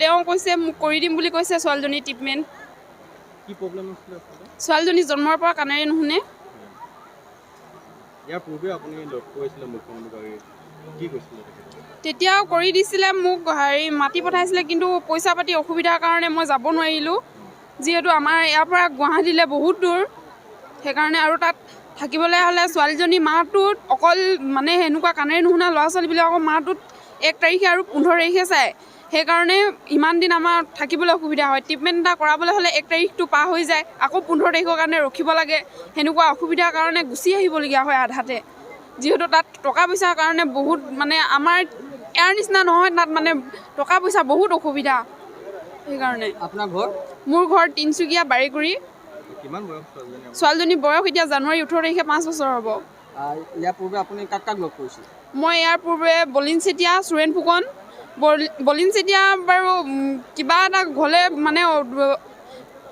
তেওঁ কৈছে মোক কৰি দিম বুলি কৈছে ছোৱালীজনী ট্ৰিটমেণ্ট। কি প্ৰব্লেম আছিল আপোনাৰ? ছোৱালীজনী জন্মৰ পৰা কাণেৰে নুশুনে। ইয়াৰ পূৰ্বে আপুনি লগ কৰিছিলে মুখ্যমন্ত্ৰীক, কি কৈছিলে? তেতিয়াও কৰি দিছিলে, মোক মাতি পঠাইছিলে, কিন্তু পইচা পাতি অসুবিধাৰ কাৰণে মই যাব নোৱাৰিলোঁ। যিহেতু আমাৰ ইয়াৰ পৰা গুৱাহাটীলৈ বহুত দূৰ, সেইকাৰণে আৰু তাত থাকিবলৈ হ'লে ছোৱালীজনী মাহটোত অকল মানে সেনেকুৱা কাণেৰে নুশুনা ল'ৰা ছোৱালীবিলাকৰ মাহটোত 1 তাৰিখে আৰু 15 তাৰিখে চায়। সেইকাৰণে ইমান দিন আমাৰ থাকিবলৈ অসুবিধা হয়। ট্ৰিটমেণ্ট এটা কৰাবলৈ হ'লে 1 তাৰিখটো পাৰ হৈ যায়, আকৌ 15 তাৰিখৰ কাৰণে ৰখিব লাগে। সেনেকুৱা অসুবিধাৰ কাৰণে গুচি আহিবলগীয়া হয় আধাতে। যিহেতু তাত টকা পইচাৰ কাৰণে বহুত মানে আমাৰ ইয়াৰ নিচিনা নহয়, তাত মানে টকা পইচা বহুত অসুবিধা। সেইকাৰণে আপোনাৰ ঘৰ? মোৰ ঘৰ তিনিচুকীয়া বাৰীগুৰি। কিমান বয়স ছোৱালীজনী? ছোৱালীজনীৰ বয়স এতিয়া জানুৱাৰী 18 তাৰিখে 5 বছৰ হ'ব। ইয়াৰ পূৰ্বে আপুনি কাক কাক লগ কৰিছিল? মই ইয়াৰ পূৰ্বে বলিন চেতিয়া, সুৰেণ ফুকন। বলিন চেতিয়া বাৰু কিবা এটা হ'লে মানে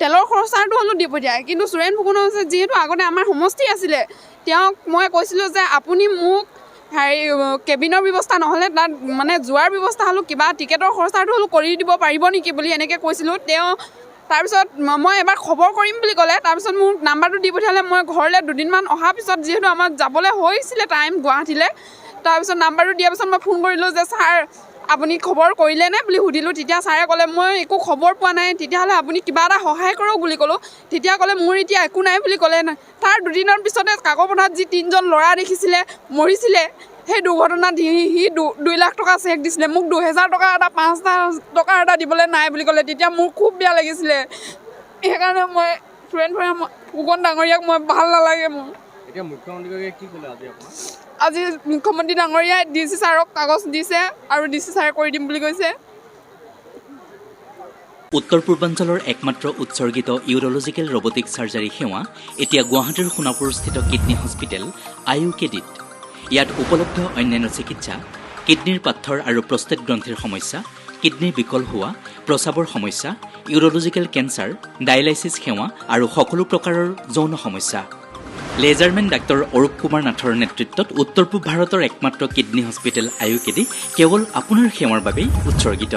তেলৰ খৰচাটো হ'লেও দি পঠিয়ায়, কিন্তু সুৰেণ ফুকনৰ হৈছে যিহেতু আগতে আমাৰ সমষ্টি আছিলে, তেওঁক মই কৈছিলোঁ যে আপুনি মোক কেবিনৰ ব্যৱস্থা নহ'লে তাত মানে যোৱাৰ ব্যৱস্থা হ'লেও কিবা টিকেটৰ খৰচাটো হ'লেও কৰি দিব পাৰিব নেকি বুলি এনেকৈ কৈছিলোঁ। তেওঁ তাৰপিছত মই এবাৰ খবৰ কৰিম বুলি ক'লে, তাৰপিছত মোক নাম্বাৰটো দি পঠিয়ালে। মই ঘৰলৈ 2 দিনমান অহাৰ পিছত যিহেতু আমাৰ যাবলৈ হৈছিলে টাইম গুৱাহাটীলৈ, তাৰপিছত নাম্বাৰটো দিয়াৰ পিছত মই ফোন কৰিলোঁ যে ছাৰ আপুনি খবৰ কৰিলেনে বুলি সুধিলোঁ। তেতিয়া ছাৰে ক'লে মই একো খবৰ পোৱা নাই, তেতিয়াহ'লে আপুনি কিবা এটা সহায় কৰক বুলি ক'লোঁ। তেতিয়া ক'লে মোৰ এতিয়া একো নাই বুলি ক'লে। তাৰ 2 দিনৰ পিছতে কাকপথাৰত যি 3জন ল'ৰা দেখিছিলে মৰিছিলে, সেই দুৰ্ঘটনাত সি 2 লাখ টকা চেক দিছিলে, মোক 2000 টকা এটা 5,000 টকা এটা দিবলৈ নাই বুলি ক'লে। তেতিয়া মোৰ খুব বেয়া লাগিছিলে। সেইকাৰণে মই ফুকন ডাঙৰীয়াক মই ভাল নালাগে মোৰ। এতিয়া মুখ্যমন্ত্ৰীকে কি ক'লে আজি আপোনাক? আজি মুখ্যমন্ত্ৰী ডাঙৰীয়াই DC ছাৰক কাগজ দিছে আৰু DC ছাৰে কৰি দিম বুলি কৈছে। উত্তৰ পূৰ্বাঞ্চলৰ একমাত্ৰ উৎসৰ্গিত ইউৰলজিকেল ৰবটিক চাৰ্জাৰী সেৱা এতিয়া গুৱাহাটীৰ সোণাপুৰস্থিত কিডনী হস্পিটেল IUKDত। ইয়াত উপলব্ধ অন্যান্য চিকিৎসা কিডনীৰ পাথৰ আৰু প্ৰষ্টেট গ্ৰন্থিৰ সমস্যা, কিডনী বিকল হোৱা, প্ৰস্ৰাৱৰ সমস্যা, ইউৰলজিকেল কেঞ্চাৰ, ডায়েলাইচিছ সেৱা আৰু সকলো প্ৰকাৰৰ যৌন সমস্যা। লেজাৰমেন ডাক্তৰ অৰূপ কুমাৰ নাথৰ নেতৃত্বত উত্তৰ পূব ভাৰতৰ একমাত্ৰ কিডনী হস্পিটেল IUKD কেৱল আপোনাৰ সেৱাৰ বাবেই উৎসৰ্গিত।